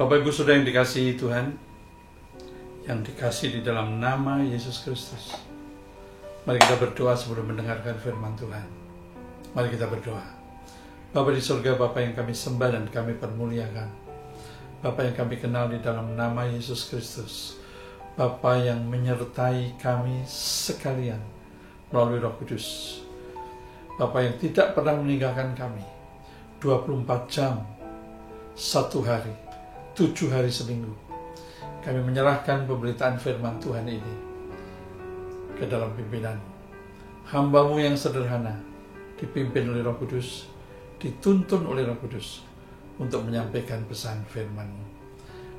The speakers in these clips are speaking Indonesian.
Bapak Ibu Saudara yang dikasihi Tuhan, yang dikasihi di dalam nama Yesus Kristus, mari kita berdoa sebelum mendengarkan firman Tuhan. Mari kita berdoa. Bapa di surga, Bapa yang kami sembah dan kami permuliakan, Bapa yang kami kenal di dalam nama Yesus Kristus, Bapa yang menyertai kami sekalian melalui Roh Kudus, Bapa yang tidak pernah meninggalkan kami 24 jam, 1 hari, 7 hari seminggu. Kami menyerahkan pemberitaan firman Tuhan ini ke dalam pimpinan hamba-Mu yang sederhana, dipimpin oleh Roh Kudus, dituntun oleh Roh Kudus untuk menyampaikan pesan firman-Mu.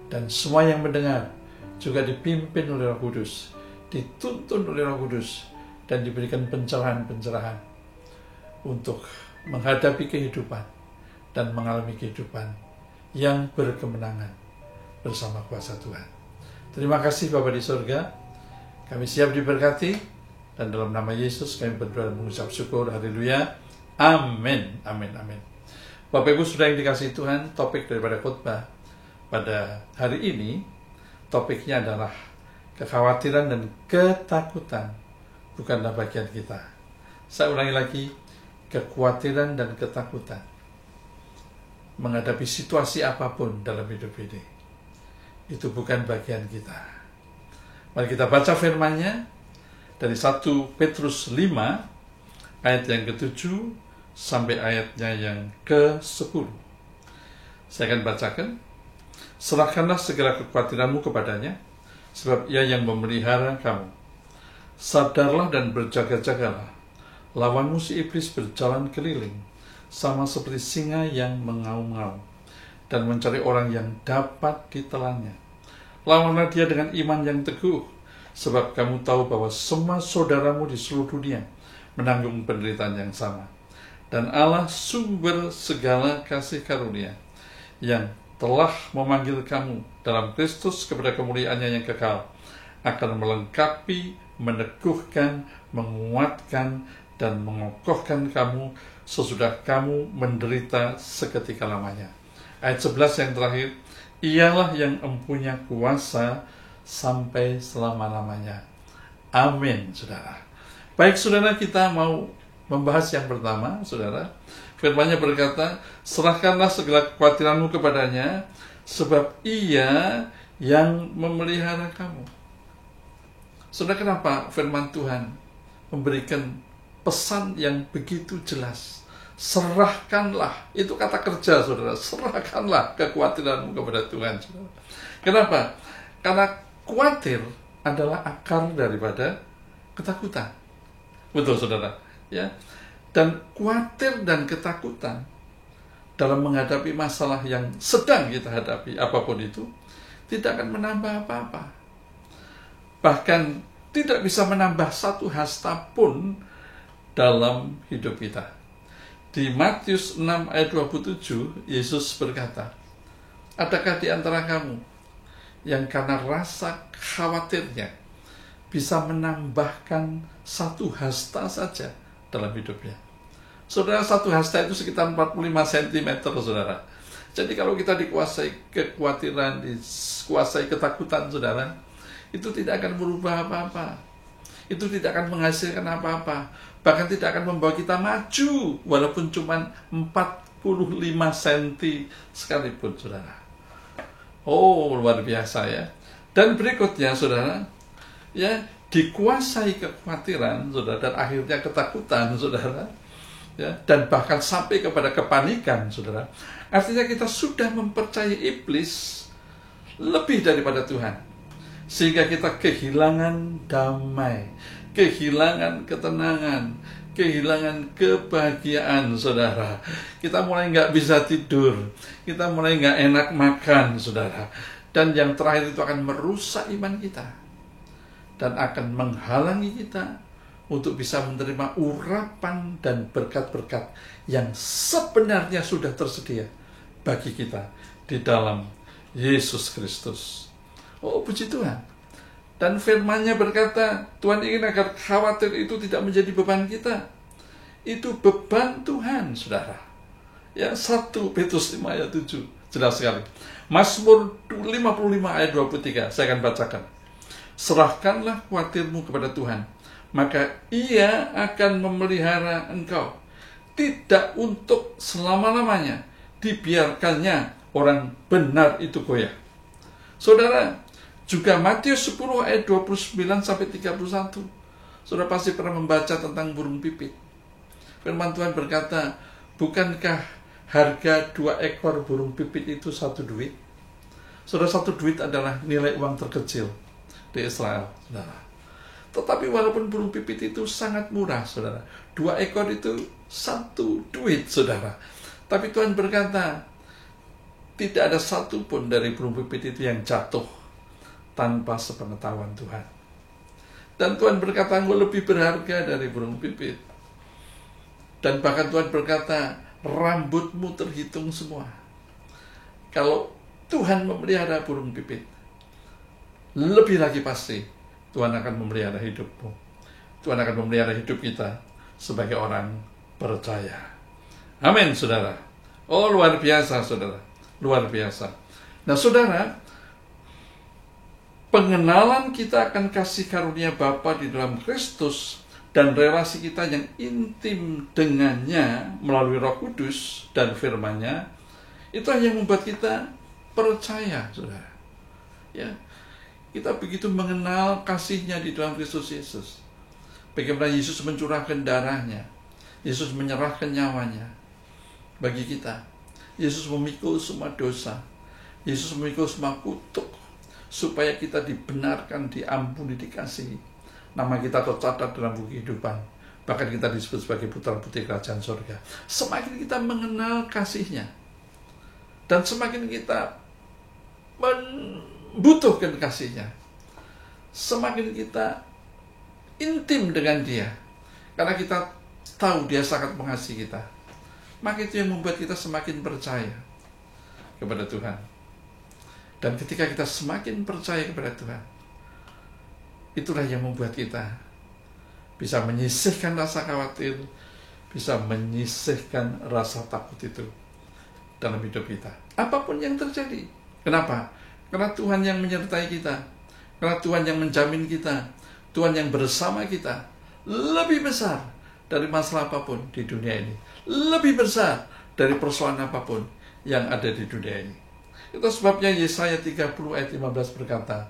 Dan semua yang mendengar juga dipimpin oleh Roh Kudus, dituntun oleh Roh Kudus, dan diberikan pencerahan-pencerahan untuk menghadapi kehidupan dan mengalami kehidupan yang berkemenangan bersama kuasa Tuhan. Terima kasih Bapa di surga, kami siap diberkati, dan dalam nama Yesus kami berdoa dan mengucap syukur. Haleluya, amin, amin, amin. Bapak Ibu Saudara yang dikasihi Tuhan, topik daripada khotbah pada hari ini, topiknya adalah kekhawatiran dan ketakutan bukanlah bagian kita. Saya ulangi lagi, kekhawatiran dan ketakutan menghadapi situasi apapun dalam hidup ini, itu bukan bagian kita. Mari kita baca firman-Nya dari 1 Petrus 5 ayat yang ke-7 sampai ayatnya yang ke-10. Saya akan bacakan. Serahkanlah segala kekhawatiranmu kepadanya, sebab Ia yang memelihara kamu. Sadarlah dan berjaga-jagalah. Lawanmu si iblis berjalan keliling, sama seperti singa yang mengaum-ngaum, dan mencari orang yang dapat ditelannya. Lawanlah dia dengan iman yang teguh, sebab kamu tahu bahwa semua saudaramu di seluruh dunia menanggung penderitaan yang sama. Dan Allah sumber segala kasih karunia, yang telah memanggil kamu dalam Kristus kepada kemuliaan-Nya yang kekal, akan melengkapi, meneguhkan, menguatkan, dan mengokohkan kamu sesudah kamu menderita seketika lamanya. Ayat 11 yang terakhir, Ialah yang mempunyai kuasa sampai selama-lamanya. Amin, saudara. Baik, saudara, kita mau membahas yang pertama, saudara. Firman-Nya berkata, serahkanlah segala kekhawatiranmu kepadanya, sebab Ia yang memelihara kamu. Saudara, kenapa firman Tuhan memberikan pesan yang begitu jelas? Serahkanlah, itu kata kerja, saudara. Serahkanlah kekhawatiranmu kepada Tuhan, saudara. Kenapa? Karena khawatir adalah akar daripada ketakutan. Betul, saudara. Ya. Dan khawatir dan ketakutan dalam menghadapi masalah yang sedang kita hadapi, apapun itu, tidak akan menambah apa-apa. Bahkan tidak bisa menambah satu hasta pun dalam hidup kita. Di Matius 6 ayat 27, Yesus berkata, adakah di antara kamu yang karena rasa khawatirnya bisa menambahkan satu hasta saja dalam hidupnya? Saudara, satu hasta itu sekitar 45 cm, saudara. Jadi kalau kita dikuasai kekhawatiran, dikuasai ketakutan, saudara, itu tidak akan merubah apa-apa. Itu tidak akan menghasilkan apa-apa. Bahkan tidak akan membawa kita maju, walaupun cuma 45 cm sekalipun, saudara. Oh, luar biasa ya. Dan berikutnya, saudara, ya, dikuasai kekhawatiran, saudara, dan akhirnya ketakutan, saudara, ya, dan bahkan sampai kepada kepanikan, saudara. Artinya kita sudah mempercayai iblis lebih daripada Tuhan, sehingga kita kehilangan damai, kehilangan ketenangan, kehilangan kebahagiaan, saudara. Kita mulai nggak bisa tidur, kita mulai nggak enak makan, saudara. Dan yang terakhir itu akan merusak iman kita, dan akan menghalangi kita untuk bisa menerima urapan dan berkat-berkat yang sebenarnya sudah tersedia bagi kita di dalam Yesus Kristus. Oh, puji Tuhan. Dan firman-Nya berkata, Tuhan ingin agar khawatir itu tidak menjadi beban kita. Itu beban Tuhan, saudara. Ya, 1 Petrus 5 ayat 7. Jelas sekali. Mazmur 55 ayat 23, saya akan bacakan. Serahkanlah khawatirmu kepada Tuhan, maka Ia akan memelihara engkau. Tidak untuk selama-lamanya dibiarkannya orang benar itu goyah. Saudara, juga Matius 10 ayat 29-31. Saudara pasti pernah membaca tentang burung pipit. Firman Tuhan berkata, bukankah harga 2 ekor burung pipit itu 1 duit? Saudara, 1 duit adalah nilai uang terkecil di Israel, saudara. Tetapi walaupun burung pipit itu sangat murah, saudara, 2 ekor itu 1 duit, saudara. Tapi Tuhan berkata, tidak ada satupun dari burung pipit itu yang jatuh tanpa sepengetahuan Tuhan. Dan Tuhan berkata, engkau lebih berharga dari burung pipit. Dan bahkan Tuhan berkata, rambutmu terhitung semua. Kalau Tuhan memelihara burung pipit, lebih lagi pasti Tuhan akan memelihara hidupmu. Tuhan akan memelihara hidup kita sebagai orang percaya. Amin, saudara. Oh, luar biasa, saudara. Luar biasa. Nah, saudara, pengenalan kita akan kasih karunia Bapa di dalam Kristus dan relasi kita yang intim dengannya melalui Roh Kudus dan firman-Nya, itulah yang membuat kita percaya, saudara. Ya, kita begitu mengenal kasih-Nya di dalam Kristus Yesus. Bagaimana Yesus mencurahkan darahnya, Yesus menyerahkan nyawanya bagi kita. Yesus memikul semua dosa, Yesus memikul semua kutuk, supaya kita dibenarkan, diampuni, dikasihi. Nama kita tercatat dalam buku kehidupan. Bahkan kita disebut sebagai putra-putri kerajaan surga. Semakin kita mengenal kasih-Nya, dan semakin kita membutuhkan kasih-Nya, semakin kita intim dengan Dia. Karena kita tahu Dia sangat mengasihi kita. Maka itu yang membuat kita semakin percaya kepada Tuhan. Dan ketika kita semakin percaya kepada Tuhan, itulah yang membuat kita bisa menyisihkan rasa khawatir, bisa menyisihkan rasa takut itu dalam hidup kita. Apapun yang terjadi. Kenapa? Karena Tuhan yang menyertai kita. Karena Tuhan yang menjamin kita. Tuhan yang bersama kita. Lebih besar dari masalah apapun di dunia ini. Lebih besar dari persoalan apapun yang ada di dunia ini. Itu sebabnya Yesaya 30 ayat 15 berkata,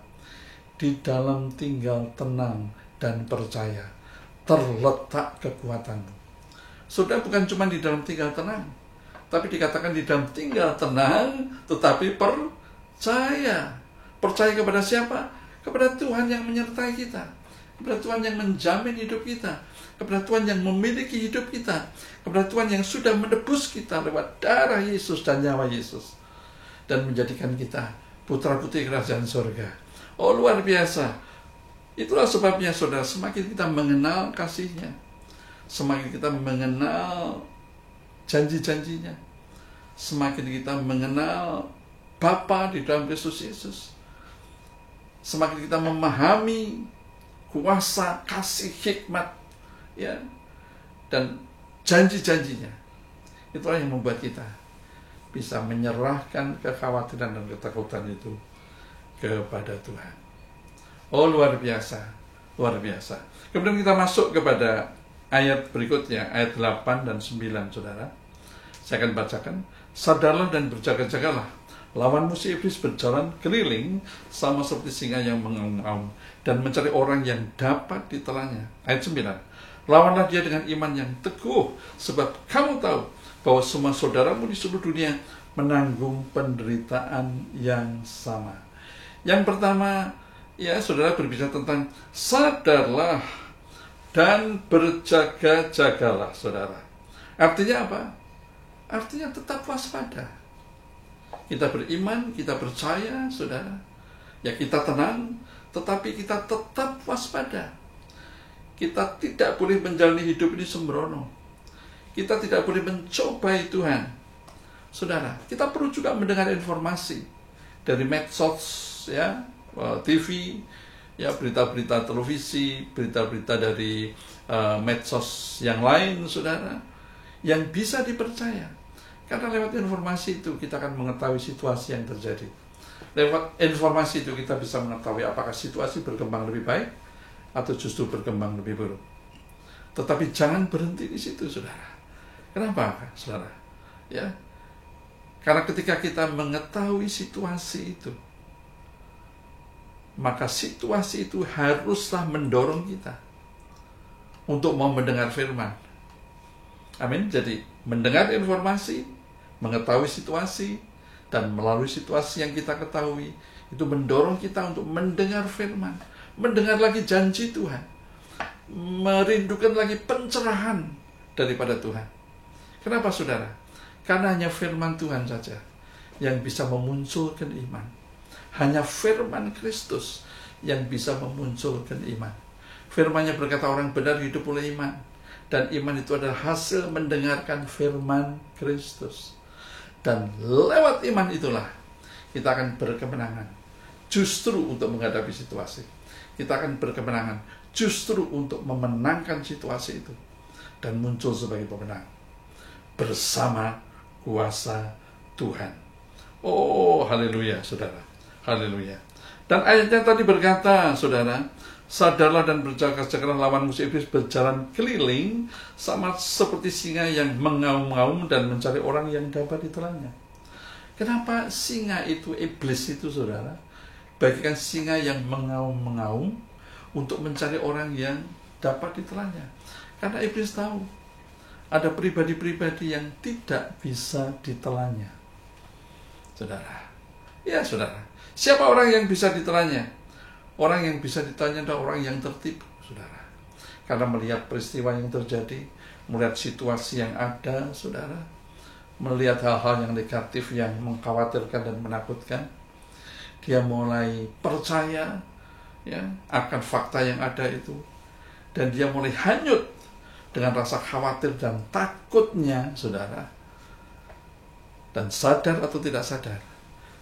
di dalam tinggal tenang dan percaya terletak kekuatanmu. Sudah bukan cuma di dalam tinggal tenang, tapi dikatakan di dalam tinggal tenang tetapi percaya. Percaya kepada siapa? Kepada Tuhan yang menyertai kita, kepada Tuhan yang menjamin hidup kita, kepada Tuhan yang memiliki hidup kita, kepada Tuhan yang sudah menebus kita lewat darah Yesus dan nyawa Yesus, dan menjadikan kita putra-putri kerajaan surga. Oh, luar biasa. Itulah sebabnya, saudara, semakin kita mengenal kasih-Nya, semakin kita mengenal janji-janjinya, semakin kita mengenal Bapa di dalam Kristus Yesus, semakin kita memahami kuasa, kasih, hikmat, ya, dan janji-janjinya. Itulah yang membuat kita bisa menyerahkan kekhawatiran dan ketakutan itu kepada Tuhan. Oh, luar biasa, luar biasa. Kemudian kita masuk kepada ayat berikutnya, ayat 8 dan 9, saudara. Saya akan bacakan. Sadarlah dan berjaga-jagalah. Lawanmu si iblis berjalan keliling sama seperti singa yang mengaum-ngaum dan mencari orang yang dapat ditelannya. Ayat 9. Lawanlah dia dengan iman yang teguh, sebab kamu tahu bahwa semua saudaramu di seluruh dunia menanggung penderitaan yang sama. Yang pertama, ya, saudara berbicara tentang sadarlah dan berjaga-jagalah, saudara. Artinya apa? Artinya tetap waspada. Kita beriman, kita percaya, saudara. Ya, kita tenang, tetapi kita tetap waspada. Kita tidak boleh menjalani hidup ini sembrono. Kita tidak boleh mencobai Tuhan. Saudara, kita perlu juga mendengar informasi dari medsos, ya, TV, ya, berita-berita televisi, berita-berita dari medsos yang lain, saudara, yang bisa dipercaya. Karena lewat informasi itu kita akan mengetahui situasi yang terjadi. Lewat informasi itu kita bisa mengetahui apakah situasi berkembang lebih baik atau justru berkembang lebih buruk. Tetapi jangan berhenti di situ, saudara. Kenapa, saudara? Ya, karena ketika kita mengetahui situasi itu, maka situasi itu haruslah mendorong kita untuk mau mendengar firman. Amin. Jadi mendengar informasi, mengetahui situasi, dan melalui situasi yang kita ketahui, itu mendorong kita untuk mendengar firman, mendengar lagi janji Tuhan, merindukan lagi pencerahan daripada Tuhan. Kenapa, saudara? Karena hanya firman Tuhan saja yang bisa memunculkan iman. Hanya firman Kristus yang bisa memunculkan iman. Firman-Nya berkata orang benar hidup oleh iman. Dan iman itu adalah hasil mendengarkan firman Kristus. Dan lewat iman itulah kita akan berkemenangan justru untuk menghadapi situasi. Kita akan berkemenangan justru untuk memenangkan situasi itu dan muncul sebagai pemenang bersama kuasa Tuhan. Oh, haleluya, saudara. Haleluya. Dan ayatnya tadi berkata, saudara, sadarlah dan berjaga-jagalah, lawan musuh iblis berjalan keliling sama seperti singa yang mengaum-ngaum dan mencari orang yang dapat ditelannya. Kenapa singa itu, iblis itu, saudara, bagikan singa yang mengaum-ngaum untuk mencari orang yang dapat ditelannya? Karena iblis tahu ada pribadi-pribadi yang tidak bisa ditelannya. Saudara, ya saudara, siapa orang yang bisa ditelannya? Orang yang bisa ditelannya adalah orang yang tertipu, saudara. Karena melihat peristiwa yang terjadi, melihat situasi yang ada, saudara, melihat hal-hal yang negatif, yang mengkhawatirkan dan menakutkan, dia mulai percaya ya akan fakta yang ada itu, dan dia mulai hanyut dengan rasa khawatir dan takutnya, saudara. Dan sadar atau tidak sadar,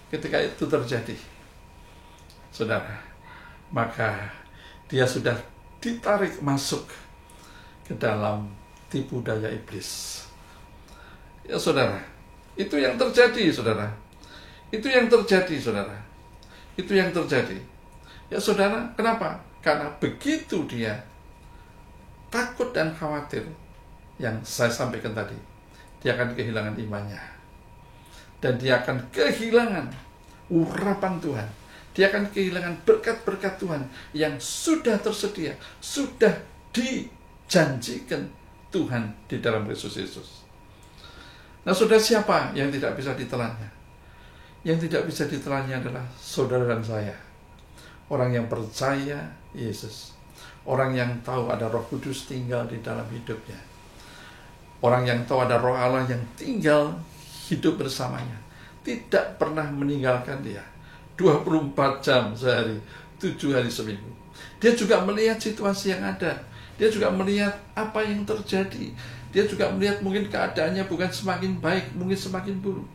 ketika itu terjadi, saudara, maka dia sudah ditarik masuk ke dalam tipu daya iblis. Ya saudara, itu yang terjadi, saudara. Itu yang terjadi, saudara. Itu yang terjadi. Ya saudara, kenapa? Karena begitu dia takut dan khawatir, yang saya sampaikan tadi, dia akan kehilangan imannya. Dan dia akan kehilangan urapan Tuhan. Dia akan kehilangan berkat-berkat Tuhan yang sudah tersedia, sudah dijanjikan Tuhan di dalam Kristus Yesus. Nah, saudara, siapa yang tidak bisa ditelannya? Yang tidak bisa ditelannya adalah saudara dan saya. Orang yang percaya Yesus. Orang yang tahu ada Roh Kudus tinggal di dalam hidupnya. Orang yang tahu ada Roh Allah yang tinggal hidup bersamanya. Tidak pernah meninggalkan dia. 24 jam sehari, 7 hari seminggu. Dia juga melihat situasi yang ada. Dia juga melihat apa yang terjadi. Dia juga melihat mungkin keadaannya bukan semakin baik, mungkin semakin buruk.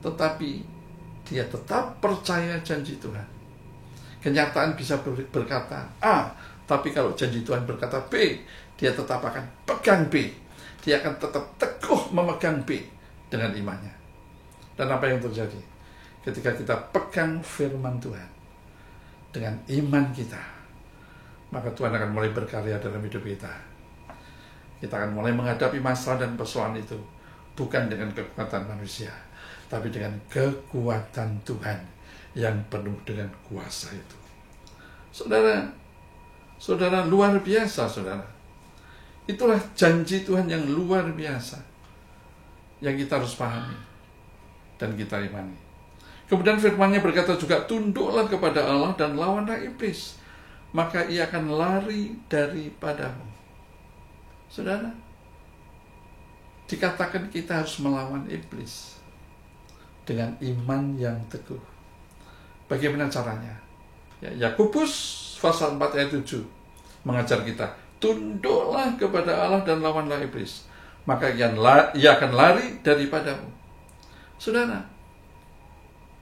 Tetapi dia tetap percaya janji Tuhan. Kenyataan bisa berkata A, tapi kalau janji Tuhan berkata B, dia tetap akan pegang B. Dia akan tetap teguh memegang B dengan imannya. Dan apa yang terjadi? Ketika kita pegang firman Tuhan dengan iman kita, maka Tuhan akan mulai berkarya dalam hidup kita. Kita akan mulai menghadapi masalah dan persoalan itu bukan dengan kekuatan manusia, tapi dengan kekuatan Tuhan yang penuh dengan kuasa itu. Saudara, saudara, luar biasa, saudara. Itulah janji Tuhan yang luar biasa yang kita harus pahami dan kita imani. Kemudian firman-Nya berkata juga, tunduklah kepada Allah dan lawanlah iblis, maka ia akan lari daripadamu. Saudara, dikatakan kita harus melawan iblis dengan iman yang teguh. Bagaimana caranya? Ya, Yakobus pasal 4 ayat 7 mengajar kita, tunduklah kepada Allah dan lawanlah iblis, maka ia akan lari daripadamu. Saudara,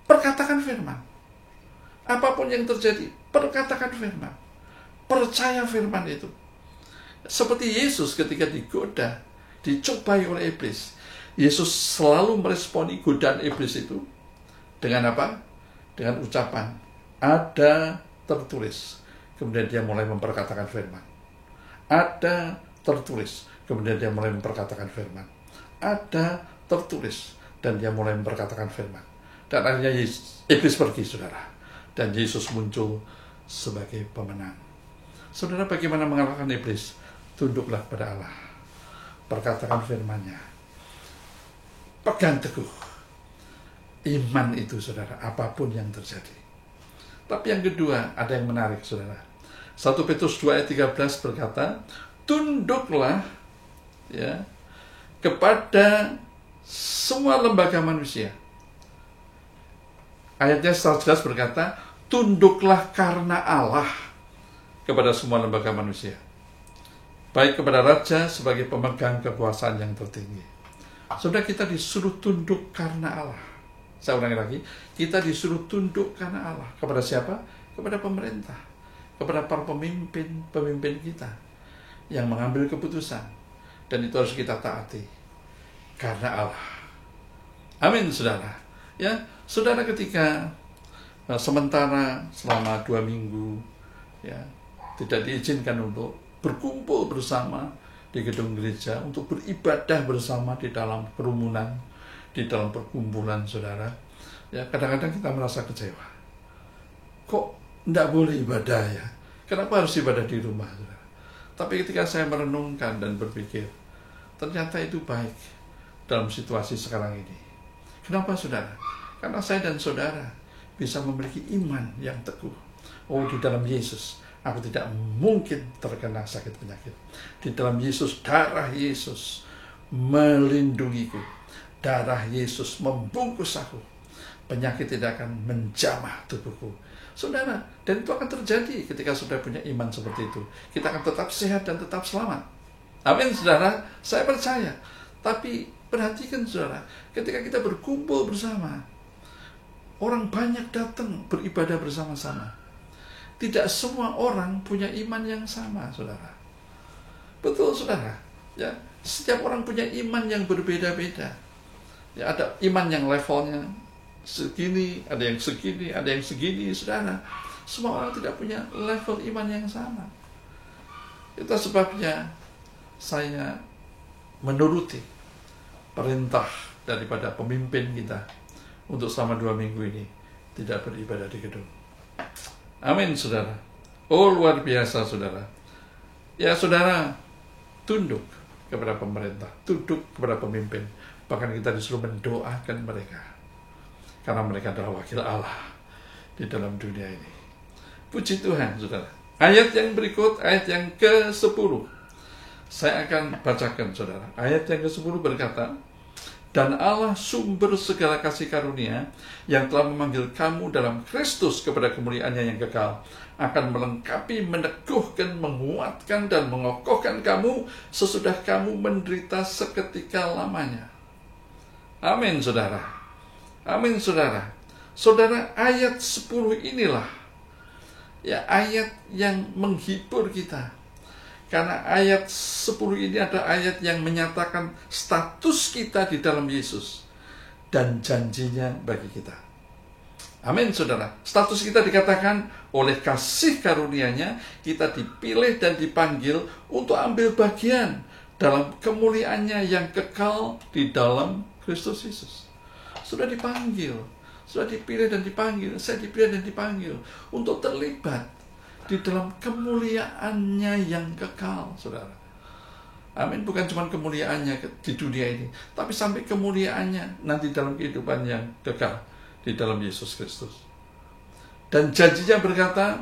perkatakan firman. Apapun yang terjadi, perkatakan firman. Percaya firman itu. Seperti Yesus ketika digoda, dicobai oleh iblis, Yesus selalu meresponi godaan iblis itu dengan apa? Dengan ucapan, ada tertulis. Kemudian dia mulai memperkatakan firman. Ada tertulis. Kemudian dia mulai memperkatakan firman. Ada tertulis. Dan dia mulai memperkatakan firman. Dan akhirnya iblis pergi, saudara. Dan Yesus muncul sebagai pemenang. Saudara, bagaimana mengalahkan iblis? Tunduklah pada Allah. Perkatakan firman-Nya. Pegang teguh. Iman itu, saudara, apapun yang terjadi. Tapi yang kedua, ada yang menarik, saudara. 1 Petrus 2 ayat 13 berkata, tunduklah ya kepada semua lembaga manusia. Ayatnya secara jelas berkata, tunduklah karena Allah kepada semua lembaga manusia. Baik kepada raja sebagai pemegang kekuasaan yang tertinggi. Saudara, kita disuruh tunduk karena Allah. Saya ulangi lagi, kita disuruh tunduk karena Allah. Kepada siapa? Kepada pemerintah. Kepada para pemimpin kita yang mengambil keputusan. Dan itu harus kita taati karena Allah. Amin, saudara. Ya, saudara, ketika sementara selama 2 minggu ya tidak diizinkan untuk berkumpul bersama di gedung gereja, untuk beribadah bersama di dalam kerumunan, di dalam perkumpulan, saudara, ya kadang-kadang kita merasa kecewa. Kok tidak boleh ibadah ya? Kenapa harus ibadah di rumah, saudara? Tapi ketika saya merenungkan dan berpikir, ternyata itu baik dalam situasi sekarang ini. Kenapa, saudara? Karena saya dan saudara bisa memiliki iman yang teguh. Oh, di dalam Yesus aku tidak mungkin terkena sakit penyakit. Di dalam Yesus, darah Yesus melindungiku. Darah Yesus membungkus aku. Penyakit tidak akan menjamah tubuhku. Saudara, dan itu akan terjadi ketika saudara punya iman seperti itu. Kita akan tetap sehat dan tetap selamat. Amin, saudara. Saya percaya. Tapi perhatikan, saudara, ketika kita berkumpul bersama, orang banyak datang beribadah bersama-sama. Tidak semua orang punya iman yang sama, saudara. Betul, saudara. Ya, setiap orang punya iman yang berbeda-beda. Ya, ada iman yang levelnya segini, ada yang segini, ada yang segini, saudara. Semua orang tidak punya level iman yang sama. Itu sebabnya saya menuruti perintah daripada pemimpin kita untuk selama 2 minggu ini tidak beribadah di gedung. Amin, saudara. Oh, luar biasa, saudara. Ya, saudara, tunduk kepada pemerintah, tunduk kepada pemimpin. Bahkan kita disuruh mendoakan mereka. Karena mereka adalah wakil Allah di dalam dunia ini. Puji Tuhan, saudara. Ayat yang berikut, ayat yang ke-10. Saya akan bacakan, saudara. Ayat yang ke-10 berkata, dan Allah sumber segala kasih karunia yang telah memanggil kamu dalam Kristus kepada kemuliaannya yang kekal akan melengkapi, meneguhkan, menguatkan, dan mengokohkan kamu sesudah kamu menderita seketika lamanya. Amin, saudara. Amin, saudara. Saudara, ayat 10 inilah ya ayat yang menghibur kita. Karena ayat 10 ini adalah ayat yang menyatakan status kita di dalam Yesus dan janjinya bagi kita. Amin, saudara. Status kita dikatakan oleh kasih karunia-Nya kita dipilih dan dipanggil untuk ambil bagian dalam kemuliaannya yang kekal di dalam Kristus Yesus. Sudah dipanggil, sudah dipilih dan dipanggil, saya dipilih dan dipanggil untuk terlibat di dalam kemuliaannya yang kekal, saudara. Amin. Bukan cuma kemuliaannya di dunia ini, tapi sampai kemuliaannya nanti dalam kehidupan yang kekal di dalam Yesus Kristus. Dan janjinya berkata,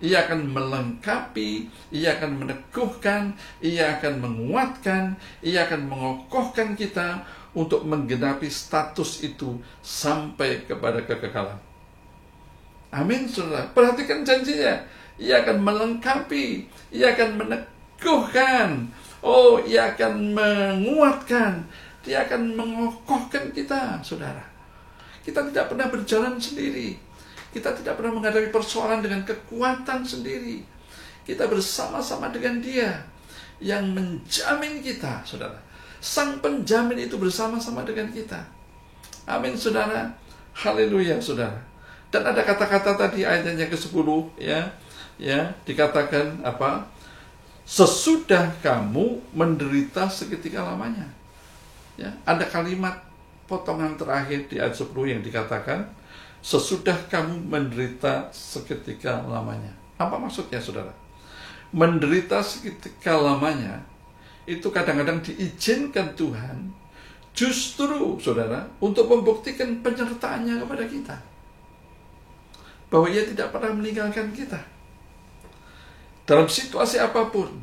Ia akan melengkapi, Ia akan meneguhkan, Ia akan menguatkan, Ia akan mengokohkan kita untuk menggenapi status itu sampai kepada kekekalan. Amin, saudara. Perhatikan janjinya. Ia akan melengkapi, Ia akan meneguhkan, oh, Ia akan menguatkan, Dia akan mengokohkan kita, saudara. Kita tidak pernah berjalan sendiri. Kita tidak pernah menghadapi persoalan dengan kekuatan sendiri. Kita bersama-sama dengan Dia yang menjamin kita, saudara. Sang penjamin itu bersama-sama dengan kita. Amin, saudara. Haleluya, saudara. Dan ada kata-kata tadi ayatnya ke-10 dikatakan apa? Sesudah kamu menderita seketika lamanya. Ya, ada kalimat potongan terakhir di ayat 10 yang dikatakan sesudah kamu menderita seketika lamanya. Apa maksudnya, saudara? Menderita seketika lamanya itu kadang-kadang diizinkan Tuhan justru, saudara, untuk membuktikan penyertaannya kepada kita. Bahwa Ia tidak pernah meninggalkan kita. Dalam situasi apapun,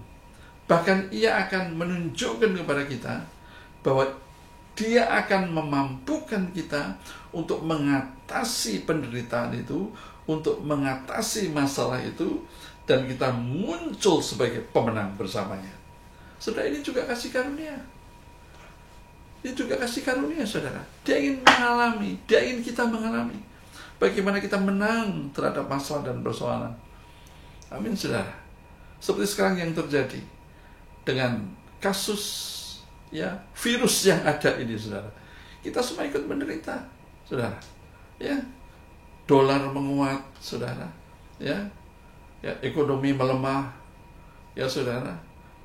bahkan Ia akan menunjukkan kepada kita bahwa Dia akan memampukan kita untuk mengatasi penderitaan itu, untuk mengatasi masalah itu, dan kita muncul sebagai pemenang bersamanya. Saudara, ini juga kasih karunia. Ini juga kasih karunia, saudara. Dia ingin mengalami, Dia ingin kita mengalami bagaimana kita menang terhadap masalah dan persoalan. Amin, saudara. Seperti sekarang yang terjadi dengan kasus virus yang ada ini, saudara. Kita semua ikut menderita, saudara. Ya, dolar menguat, saudara. Ya, ekonomi melemah, ya, saudara.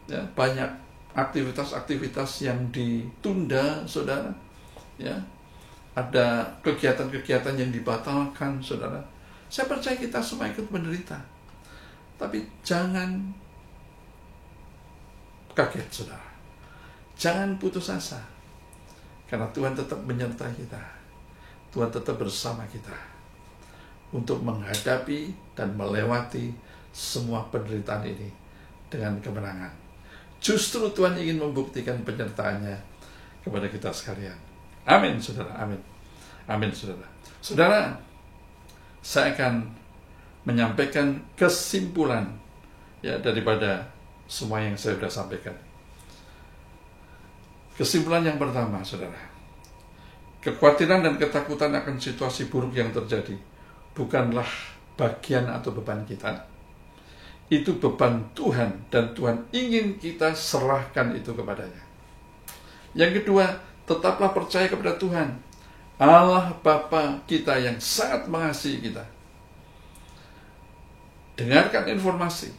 Ya, banyak aktivitas-aktivitas yang ditunda, saudara. Ya, ada kegiatan-kegiatan yang dibatalkan, saudara. Saya percaya kita semua ikut menderita. Tapi jangan kaget, saudara. Jangan putus asa. Karena Tuhan tetap menyertai kita. Tuhan tetap bersama kita untuk menghadapi dan melewati semua penderitaan ini dengan kemenangan. Justru Tuhan ingin membuktikan penyertaannya kepada kita sekalian. Amin, saudara. Amin. Amin, saudara. Saudara, saya akan menyampaikan kesimpulan daripada semua yang saya sudah sampaikan. Kesimpulan yang pertama, saudara. Kekhawatiran dan ketakutan akan situasi buruk yang terjadi bukanlah bagian atau beban kita. Itu beban Tuhan, dan Tuhan ingin kita serahkan itu kepadanya. Yang kedua, tetaplah percaya kepada Tuhan, Allah Bapa kita yang sangat mengasihi kita. Dengarkan informasi,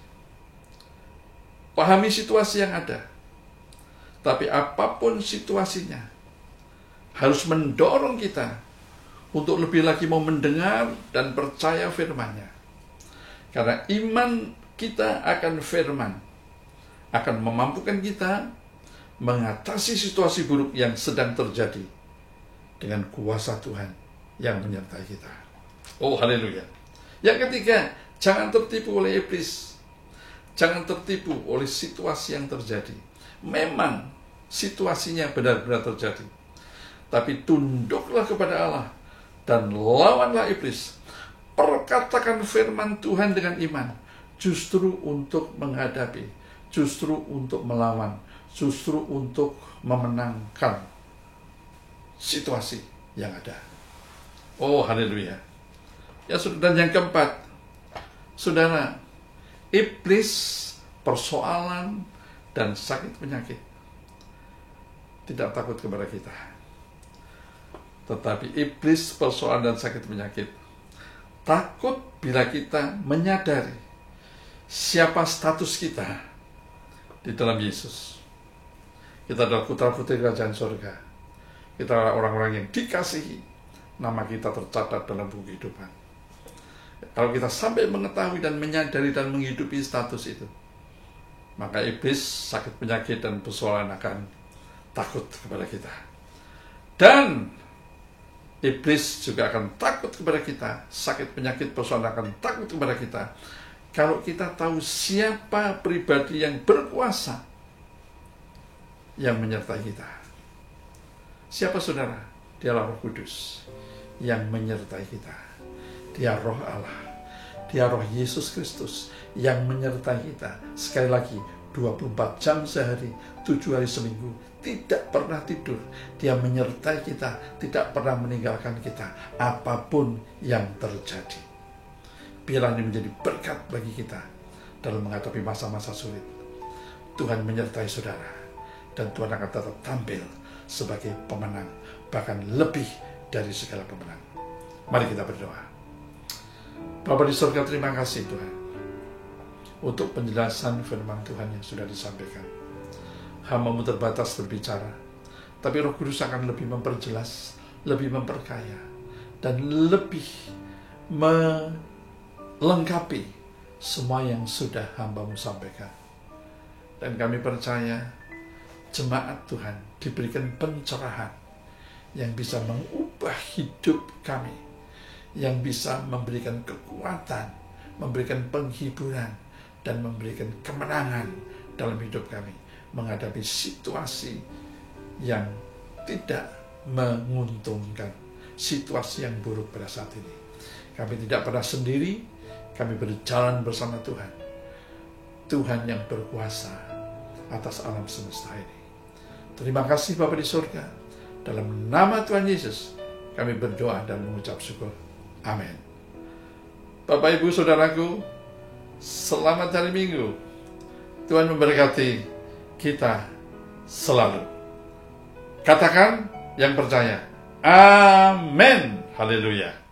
pahami situasi yang ada, tapi apapun situasinya, harus mendorong kita untuk lebih lagi mau mendengar dan percaya firman-Nya. Karena iman kita akan firman akan memampukan kita mengatasi situasi buruk yang sedang terjadi dengan kuasa Tuhan yang menyertai kita. Oh, haleluya. Yang ketiga, jangan tertipu oleh iblis. Jangan tertipu oleh situasi yang terjadi. Memang situasinya benar-benar terjadi. Tapi tunduklah kepada Allah dan lawanlah iblis. Perkatakan firman Tuhan dengan iman, justru untuk menghadapi, justru untuk melawan, justru untuk memenangkan situasi yang ada. Oh, haleluya. Ya, dan yang keempat, saudara, iblis, persoalan, dan sakit penyakit tidak takut kepada kita. Tetapi iblis, persoalan, dan sakit penyakit takut bila kita menyadari siapa status kita di dalam Yesus. Kita adalah putra-putri kerajaan surga. Kita adalah orang-orang yang dikasihi. Nama kita tercatat dalam buku kehidupan. Kalau kita sampai mengetahui dan menyadari dan menghidupi status itu, maka iblis, sakit penyakit, dan persoalan akan takut kepada kita. Dan iblis juga akan takut kepada kita. Sakit penyakit, persoalan akan takut kepada kita. Kalau kita tahu siapa pribadi yang berkuasa yang menyertai kita. Siapa, saudara? Dialah Roh Kudus yang menyertai kita. Dia Roh Allah. Dia Roh Yesus Kristus yang menyertai kita. Sekali lagi, 24 jam sehari, 7 hari seminggu, tidak pernah tidur. Dia menyertai kita, tidak pernah meninggalkan kita, apapun yang terjadi. Biarlah ini menjadi berkat bagi kita dalam menghadapi masa-masa sulit. Tuhan menyertai saudara. dan Tuhan akan tetap tampil sebagai pemenang, bahkan lebih dari segala pemenang. Mari kita berdoa. Bapa di surga, terima kasih Tuhan untuk penjelasan firman Tuhan yang sudah disampaikan. Hamba-Mu terbatas berbicara, tapi Roh Kudus akan lebih memperjelas, lebih memperkaya, dan lebih melengkapi semua yang sudah hamba-Mu sampaikan. Dan kami percaya jemaat Tuhan diberikan pencerahan yang bisa mengubah hidup kami, yang bisa memberikan kekuatan, memberikan penghiburan, dan memberikan kemenangan dalam hidup kami menghadapi situasi yang tidak menguntungkan, situasi yang buruk pada saat ini. Kami tidak pernah sendiri, kami berjalan bersama Tuhan. Tuhan yang berkuasa atas alam semesta ini. Terima kasih Bapa di surga. Dalam nama Tuhan Yesus, kami berdoa dan mengucap syukur. Amin. Bapak, Ibu, Saudaraku, selamat hari Minggu. Tuhan memberkati kita selalu. Katakan yang percaya. Amin. Haleluya.